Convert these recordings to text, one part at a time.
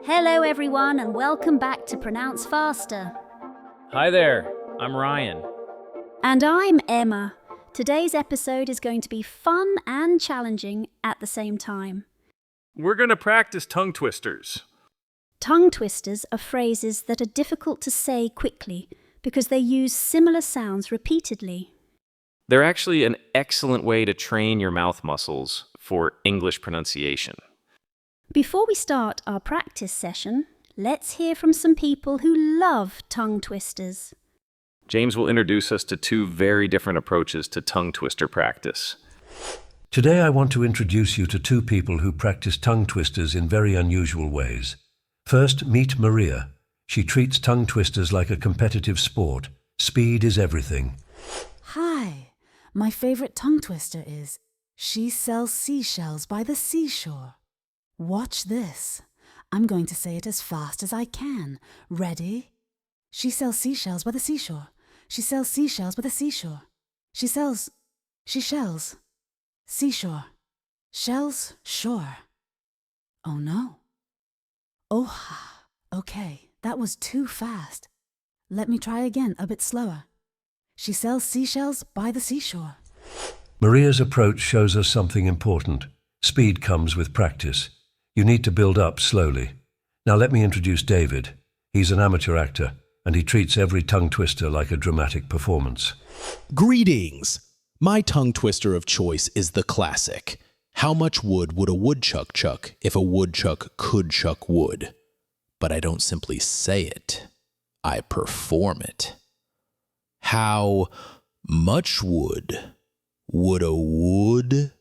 Hello everyone and welcome back to Pronounce Faster. Hi there, I'm Ryan. And I'm Emma. Today's episode is going to be fun and challenging at the same time. We're going to practice tongue twisters. Tongue twisters are phrases that are difficult to say quickly because they use similar sounds repeatedly. They're actually an excellent way to train your mouth muscles for English pronunciation. Before we start our practice session, let's hear from some people who love tongue twisters. James will introduce us to two very different approaches to tongue twister practice. Today I want to introduce you to two people who practice tongue twisters in very unusual ways. First, meet Maria. She treats tongue twisters like a competitive sport. Speed is everything. Hi, my favorite tongue twister is, she sells seashells by the seashore. Watch this. I'm going to say it as fast as I can. Ready? She sells seashells by the seashore. She sells seashells by the seashore. She shells. Seashore. Shells, shore. Oh no. Oh, okay, that was too fast. Let me try again, a bit slower. She sells seashells by the seashore. Maria's approach shows us something important. Speed comes with practice. You need to build up slowly. Now let me introduce David. He's an amateur actor, and he treats every tongue twister like a dramatic performance. Greetings! My tongue twister of choice is the classic. How much wood would a woodchuck chuck if a woodchuck could chuck wood? But I don't simply say it. I perform it. How much wood would a woodchuck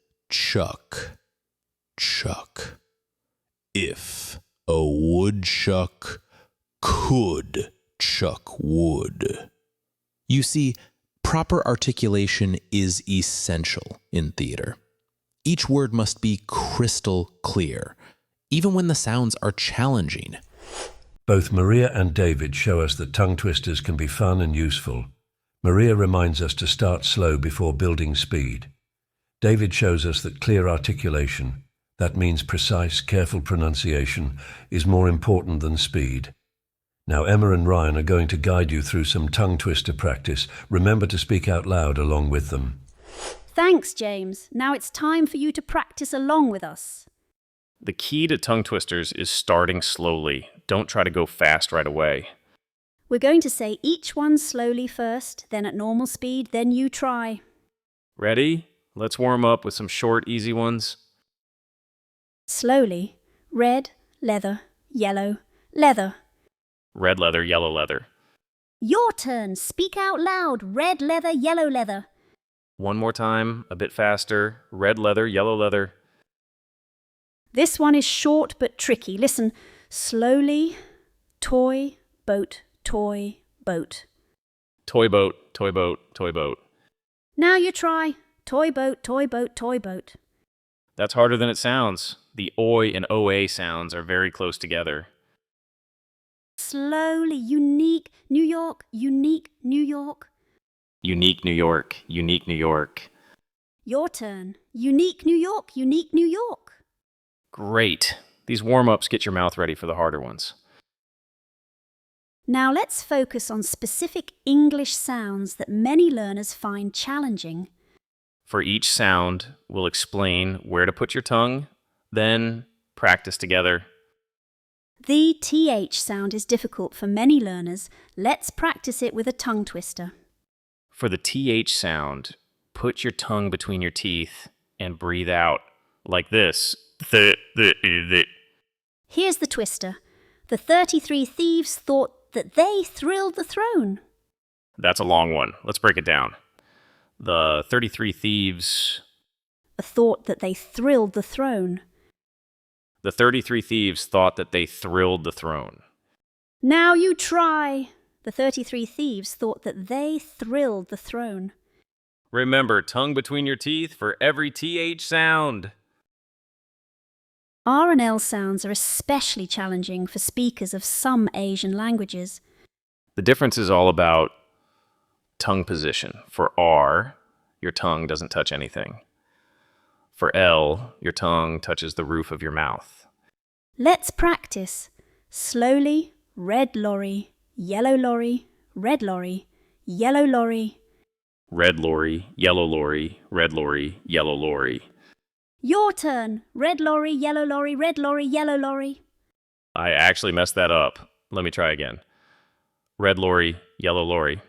chuck if a woodchuck could chuck wood? You see, proper articulation is essential in theater. Each word must be crystal clear, even when the sounds are challenging. Both Maria and David show us that tongue twisters can be fun and useful. Maria reminds us to start slow before building speed. David shows us that clear articulation, that means precise, careful pronunciation, is more important than speed. Now Emma and Ryan are going to guide you through some tongue twister practice. Remember to speak out loud along with them. Thanks, James. Now it's time for you to practice along with us. The key to tongue twisters is starting slowly. Don't try to go fast right away. We're going to say each one slowly first, then at normal speed, then you try. Ready? Let's warm up with some short, easy ones. Slowly. Red, leather, yellow, leather. Red leather, yellow leather. Your turn. Speak out loud. Red leather, yellow leather. One more time, a bit faster. Red leather, yellow leather. This one is short but tricky. Listen. Slowly. Toy, boat, toy, boat. Toy boat, toy boat, toy boat. Now you try. Toy boat, toy boat, toy boat. That's harder than it sounds. The oi and OA sounds are very close together. Slowly. Unique, New York, unique, New York. Unique New York, unique New York. Your turn. Unique New York, unique New York. Great. These warm-ups get your mouth ready for the harder ones. Now let's focus on specific English sounds that many learners find challenging. For each sound, we'll explain where to put your tongue, then practice together. The TH sound is difficult for many learners. Let's practice it with a tongue twister. For the TH sound, put your tongue between your teeth and breathe out like this. Here's the twister. The 33 thieves thought that they thrilled the throne. That's a long one. Let's break it down. The 33 thieves... Thought that they thrilled the throne. The 33 thieves thought that they thrilled the throne. Now you try. The 33 thieves thought that they thrilled the throne. Remember, tongue between your teeth for every TH sound. R and L sounds are especially challenging for speakers of some Asian languages. The difference is all about tongue position. For R, your tongue doesn't touch anything. For L, your tongue touches the roof of your mouth. Let's practice. Slowly, red lorry, yellow lorry, red lorry, yellow lorry. Red lorry, yellow lorry, red lorry, yellow lorry. Your turn. Red lorry, yellow lorry, red lorry, yellow lorry. I actually messed that up. Let me try again. Red lorry, yellow lorry.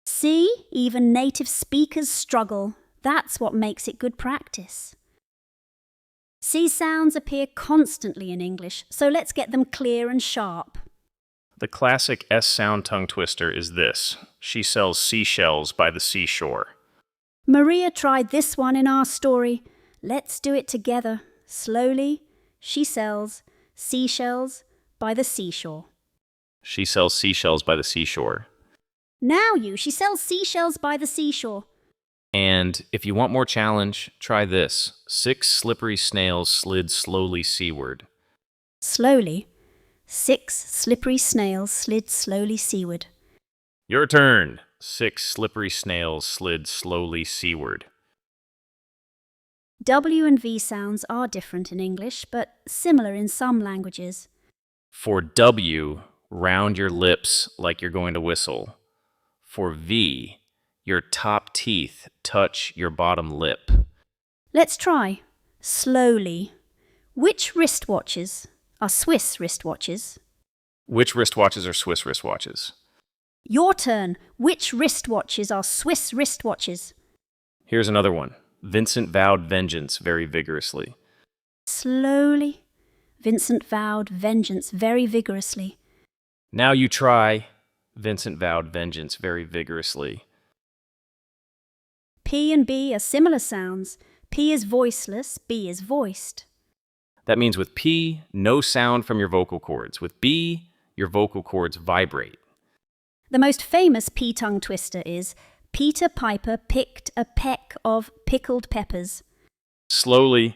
See, even native speakers struggle. That's what makes it good practice. C sounds appear constantly in English, so let's get them clear and sharp. The classic S sound tongue twister is this. She sells seashells by the seashore. Maria tried this one in our story. Let's do it together. Slowly, she sells seashells by the seashore. She sells seashells by the seashore. Now she sells seashells by the seashore. And if you want more challenge, try this. 6 slippery snails slid slowly seaward. Slowly, 6 slippery snails slid slowly seaward. Your turn. 6 slippery snails slid slowly seaward. W and V sounds are different in English, but similar in some languages. For W, round your lips like you're going to whistle. For V, your top teeth touch your bottom lip. Let's try. Slowly. Which wristwatches are Swiss wristwatches? Which wristwatches are Swiss wristwatches? Your turn. Which wristwatches are Swiss wristwatches? Here's another one. Vincent vowed vengeance very vigorously. Slowly. Vincent vowed vengeance very vigorously. Now you try. Vincent vowed vengeance very vigorously. P and B are similar sounds. P is voiceless, B is voiced. That means with P, no sound from your vocal cords. With B, your vocal cords vibrate. The most famous P tongue twister is Peter Piper picked a peck of pickled peppers. Slowly,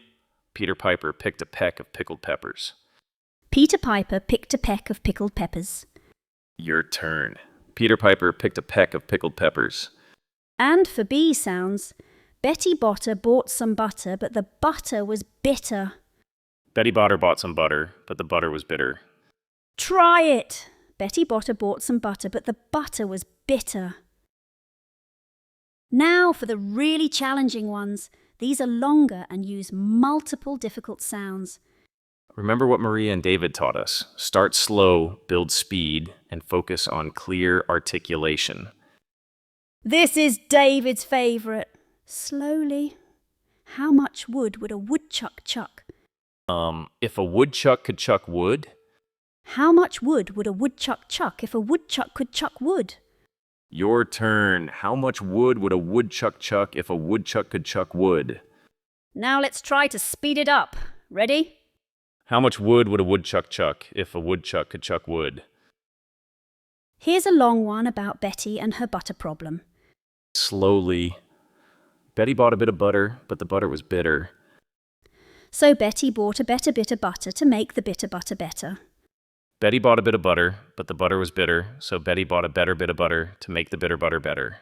Peter Piper picked a peck of pickled peppers. Peter Piper picked a peck of pickled peppers. Your turn. Peter Piper picked a peck of pickled peppers. And for B sounds, Betty Botter bought some butter, but the butter was bitter. Betty Botter bought some butter, but the butter was bitter. Try it! Betty Botter bought some butter, but the butter was bitter. Now for the really challenging ones. These are longer and use multiple difficult sounds. Remember what Maria and David taught us. Start slow, build speed, and focus on clear articulation. This is David's favourite. Slowly. How much wood would a woodchuck chuck? If a woodchuck could chuck wood? How much wood would a woodchuck chuck if a woodchuck could chuck wood? Your turn. How much wood would a woodchuck chuck if a woodchuck could chuck wood? Now let's try to speed it up. Ready? How much wood would a woodchuck chuck if a woodchuck could chuck wood? Here's a long one about Betty and her butter problem. Slowly. Betty bought a bit of butter, but the butter was bitter. So Betty bought a better bit of butter to make the bitter butter better. Betty bought a bit of butter, but the butter was bitter, so Betty bought a better bit of butter to make the bitter butter better.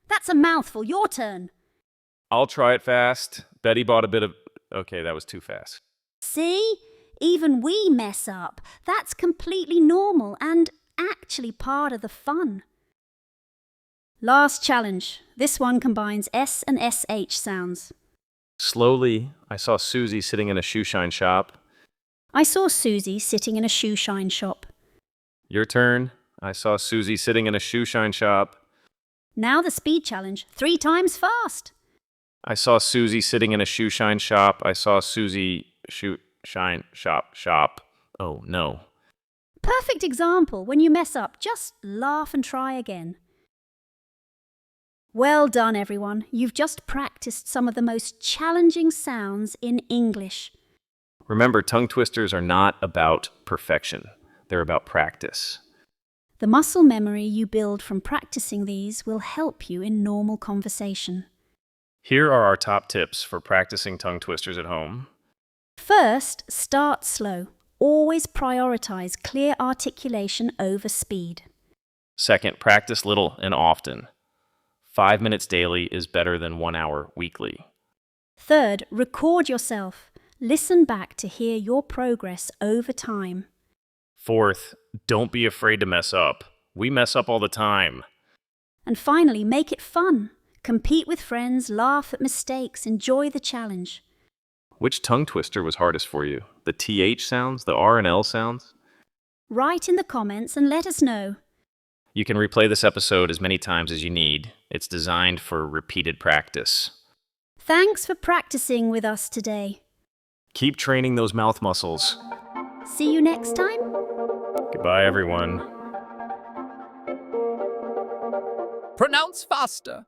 That's a mouthful. Your turn. I'll try it fast. Betty bought a bit of... Okay, that was too fast. See? Even we mess up. That's completely normal and actually part of the fun. Last challenge. This one combines S and SH sounds. Slowly, I saw Susie sitting in a shoeshine shop. I saw Susie sitting in a shoeshine shop. Your turn. I saw Susie sitting in a shoeshine shop. Now the speed challenge. 3 times fast. I saw Susie sitting in a shoeshine shop. I saw Susie shoeshine shop. Oh, no. Perfect example. When you mess up, just laugh and try again. Well done, everyone. You've just practiced some of the most challenging sounds in English. Remember, tongue twisters are not about perfection. They're about practice. The muscle memory you build from practicing these will help you in normal conversation. Here are our top tips for practicing tongue twisters at home. First, start slow. Always prioritize clear articulation over speed. Second, practice little and often. 5 minutes daily is better than 1 hour weekly. Third, record yourself. Listen back to hear your progress over time. Fourth, don't be afraid to mess up. We mess up all the time. And finally, make it fun. Compete with friends, laugh at mistakes, enjoy the challenge. Which tongue twister was hardest for you? The TH sounds, the R and L sounds? Write in the comments and let us know. You can replay this episode as many times as you need. It's designed for repeated practice. Thanks for practicing with us today. Keep training those mouth muscles. See you next time. Goodbye, everyone. Pronounce faster.